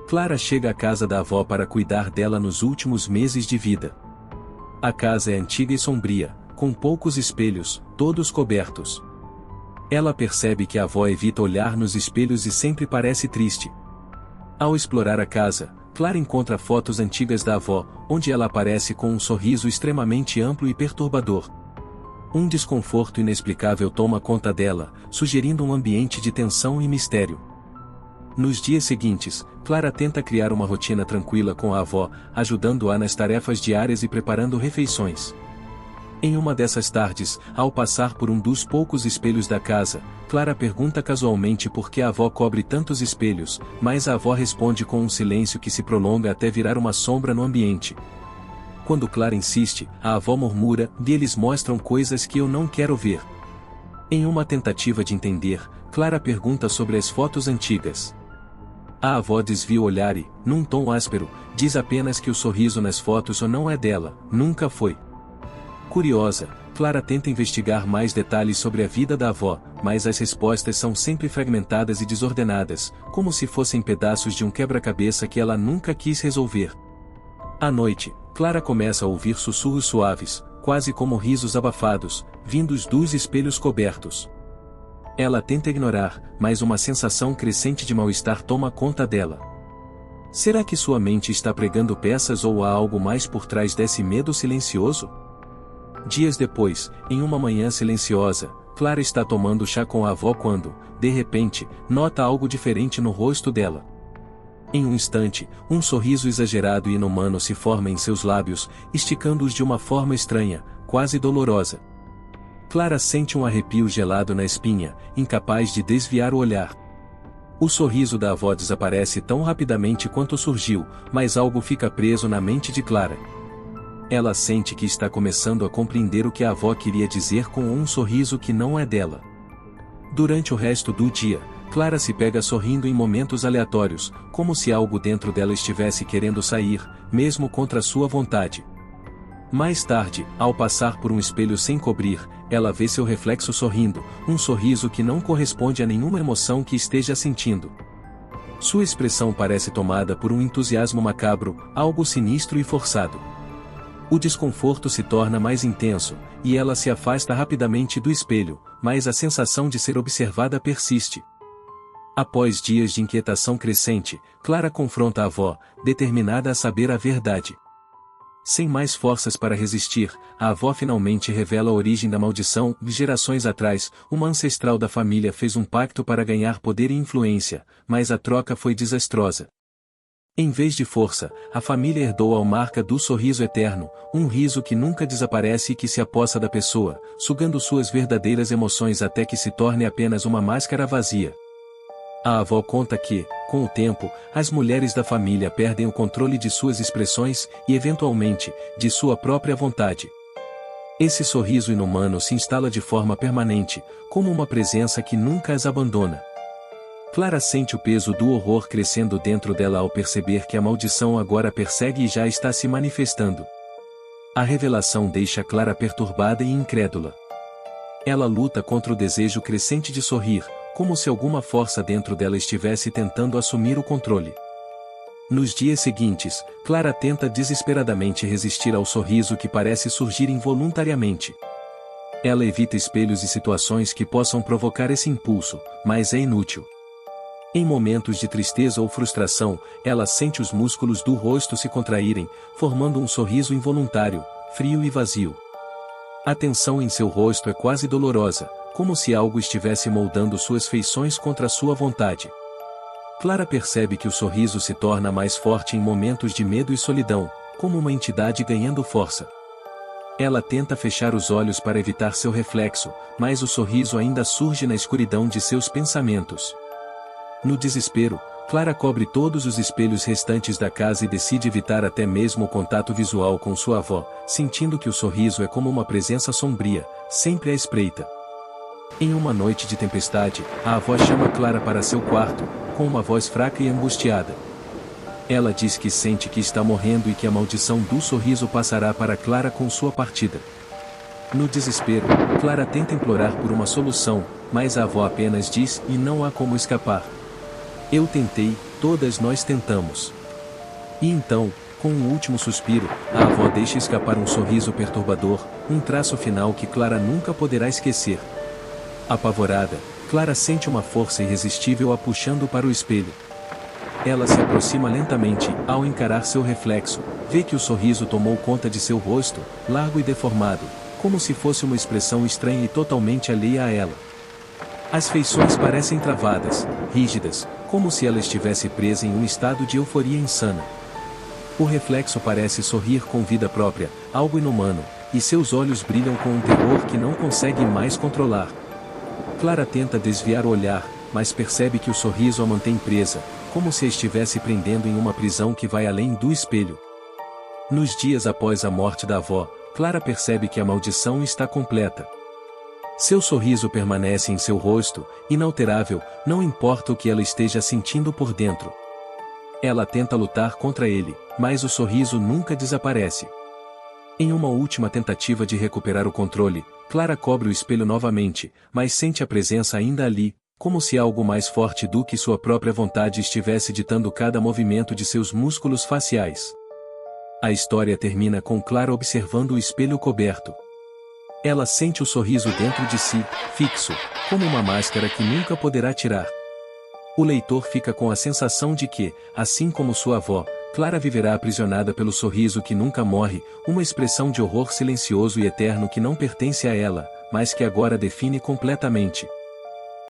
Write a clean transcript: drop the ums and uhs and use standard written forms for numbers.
Clara chega à casa da avó para cuidar dela nos últimos meses de vida. A casa é antiga e sombria, com poucos espelhos, todos cobertos. Ela percebe que a avó evita olhar nos espelhos e sempre parece triste. Ao explorar a casa, Clara encontra fotos antigas da avó, onde ela aparece com um sorriso extremamente amplo e perturbador. Um desconforto inexplicável toma conta dela, sugerindo um ambiente de tensão e mistério. Nos dias seguintes, Clara tenta criar uma rotina tranquila com a avó, ajudando-a nas tarefas diárias e preparando refeições. Em uma dessas tardes, ao passar por um dos poucos espelhos da casa, Clara pergunta casualmente por que a avó cobre tantos espelhos, mas a avó responde com um silêncio que se prolonga até virar uma sombra no ambiente. Quando Clara insiste, a avó murmura: "Eles mostram coisas que eu não quero ver." Em uma tentativa de entender, Clara pergunta sobre as fotos antigas. A avó desvia o olhar e, num tom áspero, diz apenas que o sorriso nas fotos não é dela, nunca foi. Curiosa, Clara tenta investigar mais detalhes sobre a vida da avó, mas as respostas são sempre fragmentadas e desordenadas, como se fossem pedaços de um quebra-cabeça que ela nunca quis resolver. À noite, Clara começa a ouvir sussurros suaves, quase como risos abafados, vindos dos espelhos cobertos. Ela tenta ignorar, mas uma sensação crescente de mal-estar toma conta dela. Será que sua mente está pregando peças ou há algo mais por trás desse medo silencioso? Dias depois, em uma manhã silenciosa, Clara está tomando chá com a avó quando, de repente, nota algo diferente no rosto dela. Em um instante, um sorriso exagerado e inumano se forma em seus lábios, esticando-os de uma forma estranha, quase dolorosa. Clara sente um arrepio gelado na espinha, incapaz de desviar o olhar. O sorriso da avó desaparece tão rapidamente quanto surgiu, mas algo fica preso na mente de Clara. Ela sente que está começando a compreender o que a avó queria dizer com um sorriso que não é dela. Durante o resto do dia, Clara se pega sorrindo em momentos aleatórios, como se algo dentro dela estivesse querendo sair, mesmo contra sua vontade. Mais tarde, ao passar por um espelho sem cobrir, ela vê seu reflexo sorrindo, um sorriso que não corresponde a nenhuma emoção que esteja sentindo. Sua expressão parece tomada por um entusiasmo macabro, algo sinistro e forçado. O desconforto se torna mais intenso, e ela se afasta rapidamente do espelho, mas a sensação de ser observada persiste. Após dias de inquietação crescente, Clara confronta a avó, determinada a saber a verdade. Sem mais forças para resistir, a avó finalmente revela a origem da maldição. Gerações atrás, uma ancestral da família fez um pacto para ganhar poder e influência, mas a troca foi desastrosa. Em vez de força, a família herdou a marca do sorriso eterno, um riso que nunca desaparece e que se apossa da pessoa, sugando suas verdadeiras emoções até que se torne apenas uma máscara vazia. A avó conta que, com o tempo, as mulheres da família perdem o controle de suas expressões e, eventualmente, de sua própria vontade. Esse sorriso inumano se instala de forma permanente, como uma presença que nunca as abandona. Clara sente o peso do horror crescendo dentro dela ao perceber que a maldição agora persegue e já está se manifestando. A revelação deixa Clara perturbada e incrédula. Ela luta contra o desejo crescente de sorrir, como se alguma força dentro dela estivesse tentando assumir o controle. Nos dias seguintes, Clara tenta desesperadamente resistir ao sorriso que parece surgir involuntariamente. Ela evita espelhos e situações que possam provocar esse impulso, mas é inútil. Em momentos de tristeza ou frustração, ela sente os músculos do rosto se contraírem, formando um sorriso involuntário, frio e vazio. A tensão em seu rosto é quase dolorosa, como se algo estivesse moldando suas feições contra sua vontade. Clara percebe que o sorriso se torna mais forte em momentos de medo e solidão, como uma entidade ganhando força. Ela tenta fechar os olhos para evitar seu reflexo, mas o sorriso ainda surge na escuridão de seus pensamentos. No desespero, Clara cobre todos os espelhos restantes da casa e decide evitar até mesmo o contato visual com sua avó, sentindo que o sorriso é como uma presença sombria, sempre à espreita. Em uma noite de tempestade, a avó chama Clara para seu quarto, com uma voz fraca e angustiada. Ela diz que sente que está morrendo e que a maldição do sorriso passará para Clara com sua partida. No desespero, Clara tenta implorar por uma solução, mas a avó apenas diz: "E não há como escapar. Eu tentei, todas nós tentamos. E então, com um último suspiro, a avó deixa escapar um sorriso perturbador, um traço final que Clara nunca poderá esquecer. Apavorada, Clara sente uma força irresistível a puxando para o espelho. Ela se aproxima lentamente, ao encarar seu reflexo, vê que o sorriso tomou conta de seu rosto, largo e deformado, como se fosse uma expressão estranha e totalmente alheia a ela. As feições parecem travadas, rígidas, como se ela estivesse presa em um estado de euforia insana. O reflexo parece sorrir com vida própria, algo inumano, e seus olhos brilham com um terror que não consegue mais controlar. Clara tenta desviar o olhar, mas percebe que o sorriso a mantém presa, como se a estivesse prendendo em uma prisão que vai além do espelho. Nos dias após a morte da avó, Clara percebe que a maldição está completa. Seu sorriso permanece em seu rosto, inalterável, não importa o que ela esteja sentindo por dentro. Ela tenta lutar contra ele, mas o sorriso nunca desaparece. Em uma última tentativa de recuperar o controle, Clara cobre o espelho novamente, mas sente a presença ainda ali, como se algo mais forte do que sua própria vontade estivesse ditando cada movimento de seus músculos faciais. A história termina com Clara observando o espelho coberto. Ela sente o sorriso dentro de si, fixo, como uma máscara que nunca poderá tirar. O leitor fica com a sensação de que, assim como sua avó, Clara viverá aprisionada pelo sorriso que nunca morre, uma expressão de horror silencioso e eterno que não pertence a ela, mas que agora define completamente.